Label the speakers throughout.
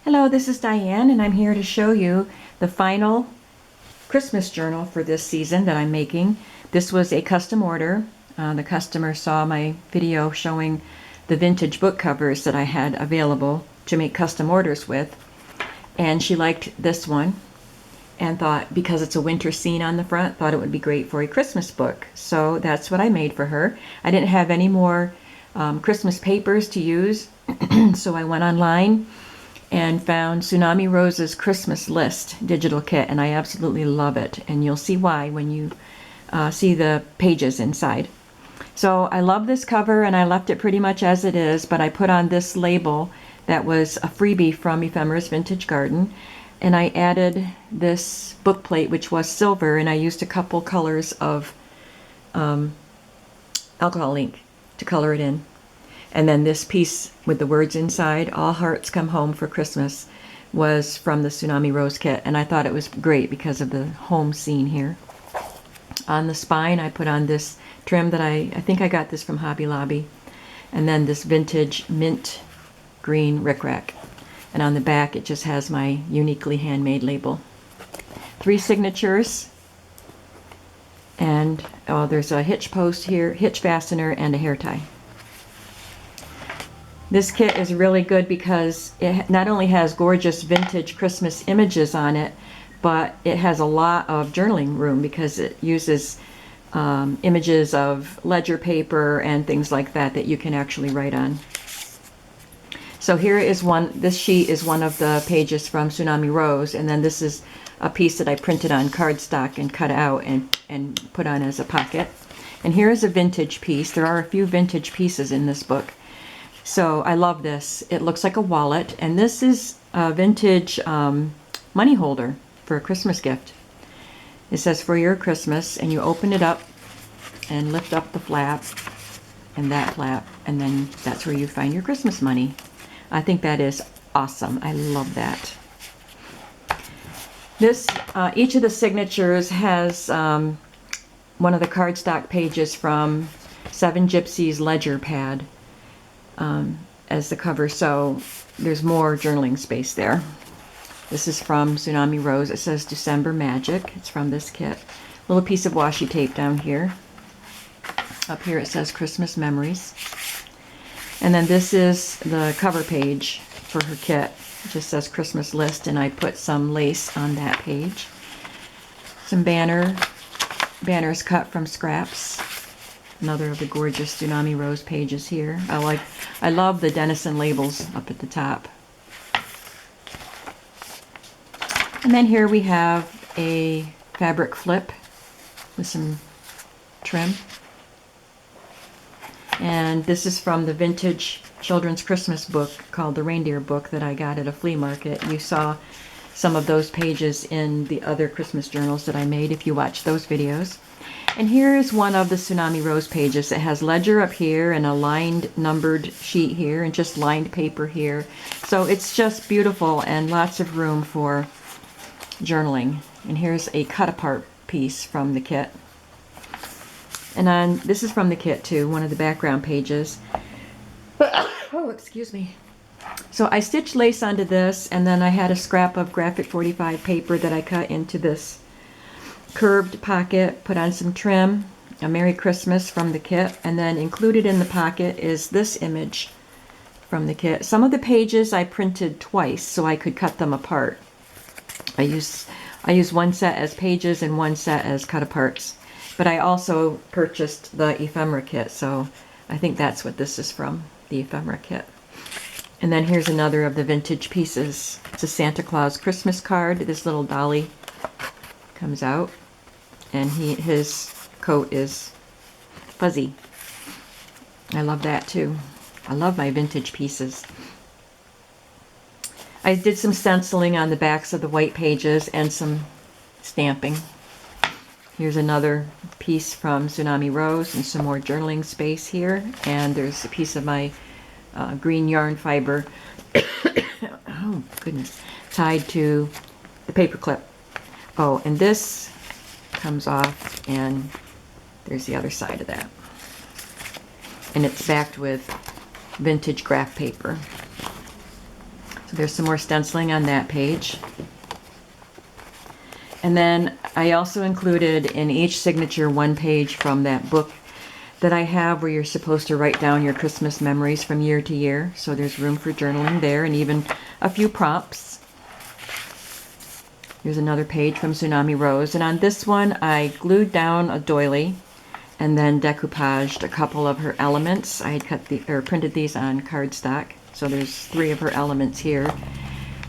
Speaker 1: Hello, this is Diane, and I'm here to show you the final Christmas journal for this season that I'm making. This was a custom order. The customer saw my video showing the vintage book covers that I had available to make custom orders with, and she liked this one and thought, because it's a winter scene on the front, thought it would be great for a Christmas book. So that's what I made for her. I didn't have any more Christmas papers to use, so I went online and found Tsunami Rose's Christmas List digital kit, and I absolutely love it, and you'll see why when you see the pages inside. So I love this cover, and I left it pretty much as it is, but I put on this label that was a freebie from Ephemera's Vintage Garden, and I added this book plate, which was silver, and I used a couple colors of alcohol ink to color it in. And then this piece with the words inside, "All Hearts Come Home for Christmas," was from the Tsunami Rose kit, and I thought it was great because of the home scene here. On the spine, I put on this trim that I think I got this from Hobby Lobby, and then this vintage mint green rickrack. And on the back, it just has my uniquely handmade label. 3 signatures, and there's a hitch post here, hitch fastener, and a hair tie. This kit is really good because it not only has gorgeous vintage Christmas images on it, but it has a lot of journaling room because it uses images of ledger paper and things like that that you can actually write on. So here is one, this sheet is one of the pages from Tsunami Rose, and then this is a piece that I printed on cardstock and cut out and put on as a pocket. And here is a vintage piece. There are a few vintage pieces in this book. So I love this. It looks like a wallet, and this is a vintage money holder for a Christmas gift. It says "For Your Christmas," and you open it up and lift up the flap and that flap, and then that's where you find your Christmas money. I think that is awesome. I love that. This each of the signatures has one of the cardstock pages from Seven Gypsies ledger pad as the cover, so there's more journaling space there. This is from Tsunami Rose. It says "December Magic." It's from this kit. Little piece of washi tape down here. Up here it says "Christmas Memories." And then this is the cover page for her kit. It just says "Christmas List," and I put some lace on that page. Some banners cut from scraps. Another of the gorgeous Tsunami Rose pages here. I love the Denison labels up at the top. And then here we have a fabric flip with some trim. And this is from the vintage children's Christmas book called The Reindeer Book that I got at a flea market. You saw some of those pages in the other Christmas journals that I made if you watched those videos. And here is one of the Tsunami Rose pages. It has ledger up here and a lined numbered sheet here and just lined paper here. So it's just beautiful and lots of room for journaling. And here's a cut apart piece from the kit. And this is from the kit too, one of the background pages. Oh, excuse me. So I stitched lace onto this, and then I had a scrap of graphic 45 paper that I cut into this curved pocket, put on some trim, a Merry Christmas from the kit, and then included in the pocket is this image from the kit. Some of the pages I printed twice so I could cut them apart. I use one set as pages and one set as cut aparts. But I also purchased the ephemera kit, so I think that's what this is from, the ephemera kit. And then here's another of the vintage pieces. It's a Santa Claus Christmas card. This little dolly comes out, and his coat is fuzzy. I love that too. I love my vintage pieces. I did some stenciling on the backs of the white pages and some stamping. Here's another piece from Tsunami Rose and some more journaling space here. And there's a piece of my green yarn fiber, oh goodness, tied to the paper clip. Oh, and this comes off, and there's the other side of that. And it's backed with vintage graph paper. So there's some more stenciling on that page. And then I also included in each signature one page from that book that I have where you're supposed to write down your Christmas memories from year to year. So there's room for journaling there, and even a few prompts. Here's another page from Tsunami Rose. And on this one, I glued down a doily and then decoupaged a couple of her elements. I had printed these on cardstock. So there's 3 of her elements here.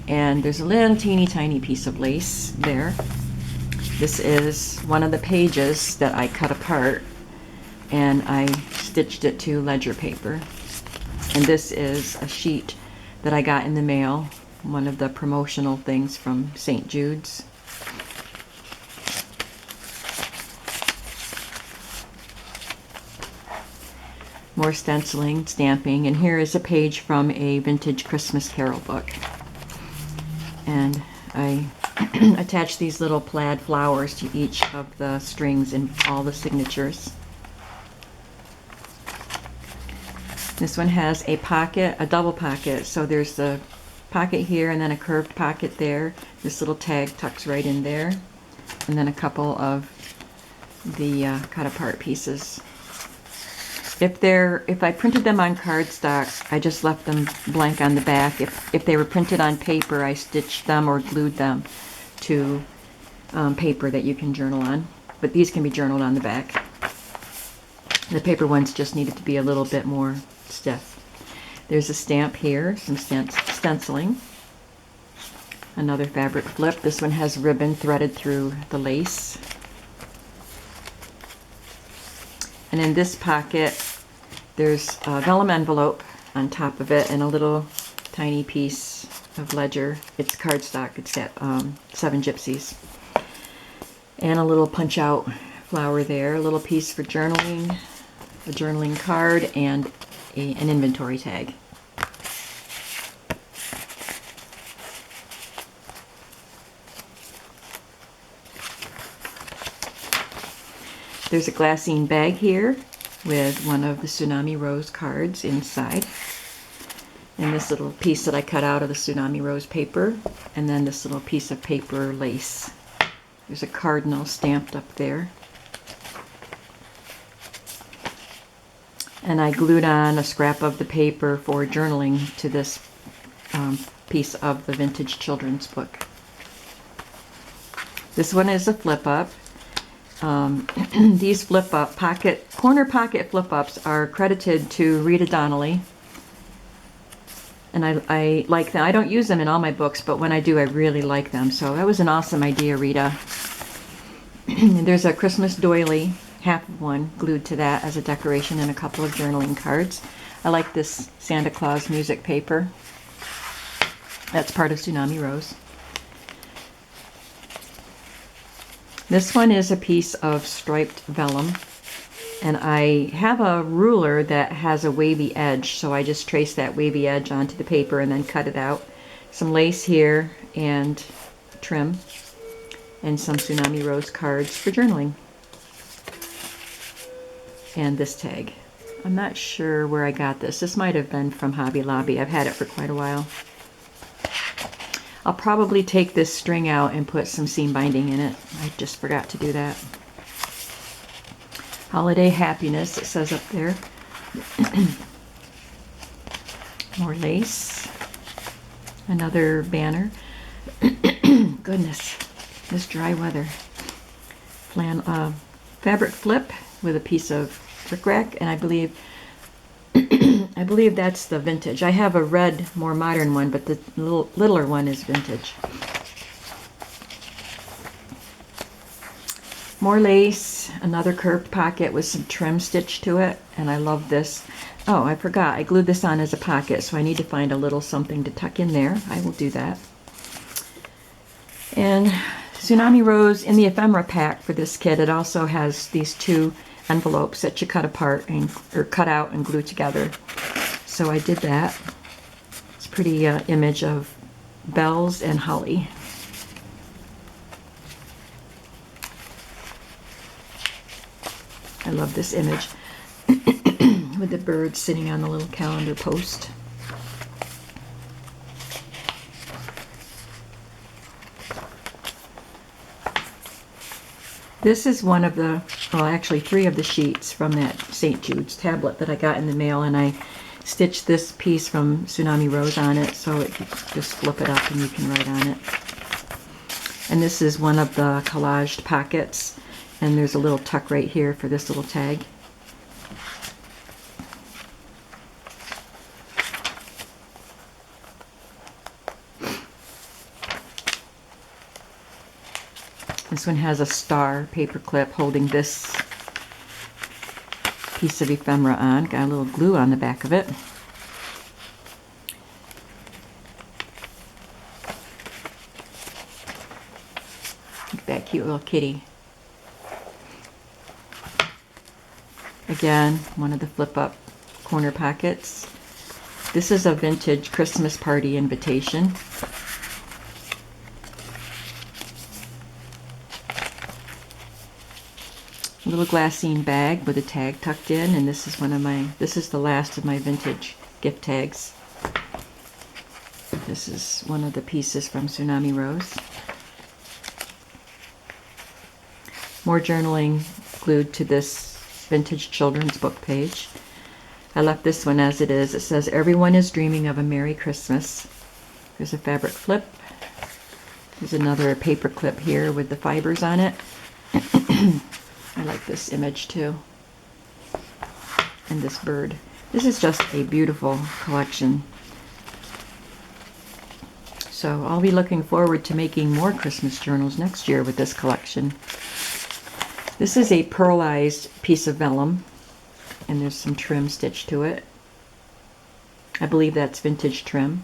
Speaker 1: And there's a little teeny tiny piece of lace there. This is one of the pages that I cut apart and I stitched it to ledger paper. And this is a sheet that I got in the mail, one of the promotional things from St. Jude's. More stenciling, stamping, and here is a page from a vintage Christmas Carol book. And I attach these little plaid flowers to each of the strings in all the signatures. This one has a pocket, a double pocket, so there's the pocket here and then a curved pocket there. This little tag tucks right in there, and then a couple of the cut apart pieces. If I printed them on cardstock, I just left them blank on the back. If they were printed on paper, I stitched them or glued them to paper that you can journal on. But these can be journaled on the back. The paper ones just needed to be a little bit more stiff. There's a stamp here, some stenciling. Another fabric flip. This one has ribbon threaded through the lace. And in this pocket, there's a vellum envelope on top of it and a little tiny piece of ledger. It's cardstock. It's got 7 gypsies. And a little punch-out flower there. A little piece for journaling, a journaling card, and an inventory tag. There's a glassine bag here with one of the Tsunami Rose cards inside. And this little piece that I cut out of the Tsunami Rose paper. And then this little piece of paper lace. There's a cardinal stamped up there. And I glued on a scrap of the paper for journaling to this piece of the vintage children's book. This one is a flip-up. These flip-up corner pocket flip-ups are credited to Rita Donnelly, and I like them. I don't use them in all my books, but when I do, I really like them. So that was an awesome idea, Rita. And there's a Christmas doily, half of one, glued to that as a decoration, and a couple of journaling cards. I like this Santa Claus music paper. That's part of Tsunami Rose. This one is a piece of striped vellum, and I have a ruler that has a wavy edge, so I just trace that wavy edge onto the paper and then cut it out. Some lace here and trim, and some Tsunami Rose cards for journaling. And this tag. I'm not sure where I got this. This might have been from Hobby Lobby. I've had it for quite a while. I'll probably take this string out and put some seam binding in it. I just forgot to do that. Holiday Happiness, it says up there. More lace. Another banner. Goodness, this dry weather. Fabric flip with a piece of rickrack, and I believe that's the vintage. I have a red, more modern one, but the littler one is vintage. More lace, another curved pocket with some trim stitch to it, and I love this. Oh, I forgot, I glued this on as a pocket, so I need to find a little something to tuck in there. I will do that. And Tsunami Rose in the ephemera pack for this kit, it also has these 2 envelopes that you cut apart or cut out and glue together. So I did that. It's a pretty image of bells and holly. I love this image with the birds sitting on the little calendar post. This is one of the, well, actually 3 of the sheets from that St. Jude's tablet that I got in the mail, and I stitched this piece from Tsunami Rose on it, so it, you just flip it up and you can write on it. And this is one of the collaged pockets, and there's a little tuck right here for this little tag. This one has a star paper clip holding this piece of ephemera on. Got a little glue on the back of it. Look at that cute little kitty. Again, one of the flip-up corner pockets. This is a vintage Christmas party invitation. A little glassine bag with a tag tucked in, and this is this is the last of my vintage gift tags. This is one of the pieces from Tsunami Rose. More journaling glued to this vintage children's book page. I left this one as it is. It says, "Everyone is dreaming of a Merry Christmas." There's a fabric flip. There's another paper clip here with the fibers on it. I like this image too. And this bird. This is just a beautiful collection. So I'll be looking forward to making more Christmas journals next year with this collection. This is a pearlized piece of vellum, and there's some trim stitched to it. I believe that's vintage trim.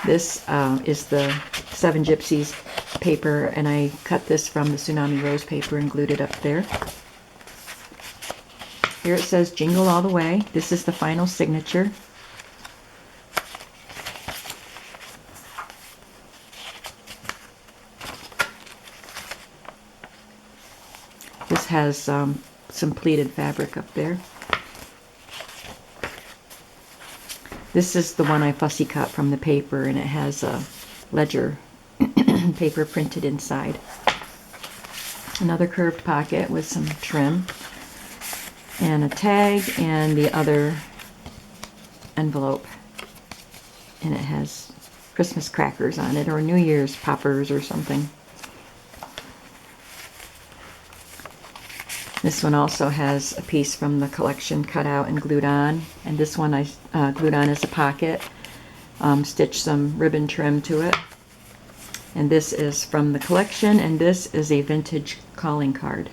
Speaker 1: This is the 7 Gypsies paper, and I cut this from the Tsunami Rose paper and glued it up there. Here it says "Jingle All the Way." This is the final signature. This has some pleated fabric up there. This is the one I fussy cut from the paper, and it has a ledger paper printed inside. Another curved pocket with some trim and a tag, and the other envelope, and it has Christmas crackers on it, or New Year's poppers or something. This one also has a piece from the collection cut out and glued on, and this one I glued on as a pocket, stitched some ribbon trim to it. And this is from the collection, and this is a vintage calling card.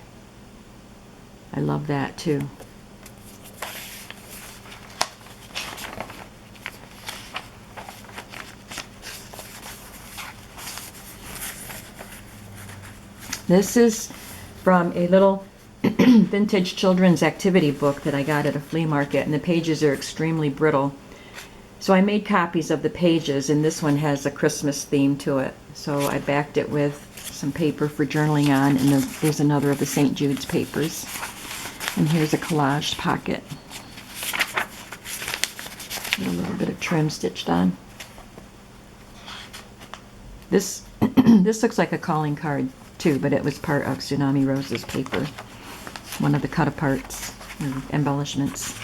Speaker 1: I love that too. This is from a little vintage children's activity book that I got at a flea market, and the pages are extremely brittle. So I made copies of the pages, and this one has a Christmas theme to it. So I backed it with some paper for journaling on, and there's another of the St. Jude's papers. And here's a collaged pocket. With a little bit of trim stitched on. This this looks like a calling card too, but it was part of Tsunami Rose's paper. One of the cut-aparts, embellishments.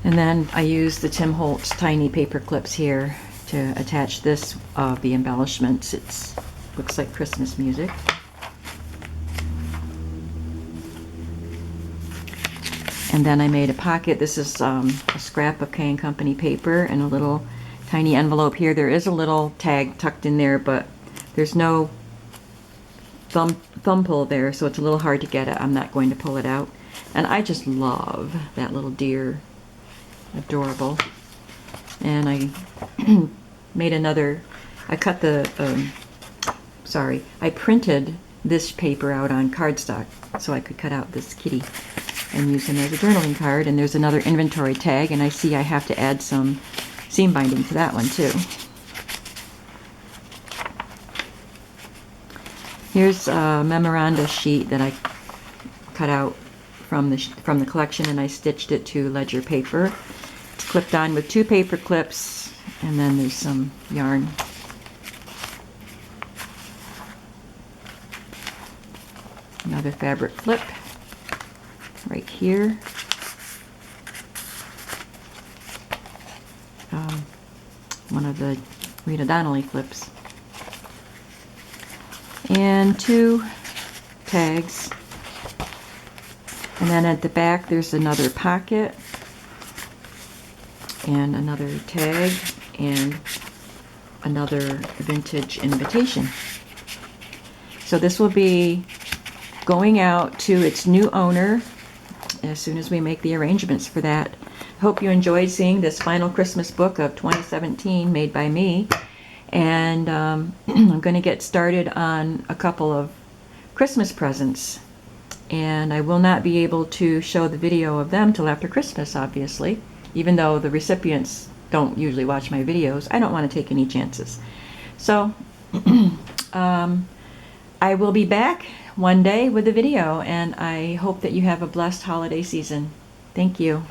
Speaker 1: And then I used the Tim Holtz tiny paper clips here to attach this of the embellishments. It looks like Christmas music. And then I made a pocket. This is a scrap of K & Company paper and a little tiny envelope here. There is a little tag tucked in there, but there's no thumb pull there, so it's a little hard to get it. I'm not going to pull it out. And I just love that little deer. Adorable. And I made another, I cut the, I printed this paper out on cardstock so I could cut out this kitty and use him as a journaling card. And there's another inventory tag, and I see I have to add some seam binding to that one too. Here's a memoranda sheet that I cut out from the collection, and I stitched it to ledger paper. It's clipped on with 2 paper clips, and then there's some yarn. Another fabric flip right here. One of the Rita Donnelly flips. And 2 tags. And then at the back there's another pocket and another tag and another vintage invitation. So this will be going out to its new owner as soon as we make the arrangements for that. Hope you enjoyed seeing this final Christmas book of 2017 made by me. And I'm going to get started on a couple of Christmas presents. And I will not be able to show the video of them till after Christmas, obviously. Even though the recipients don't usually watch my videos, I don't want to take any chances. So I will be back one day with a video, and I hope that you have a blessed holiday season. Thank you.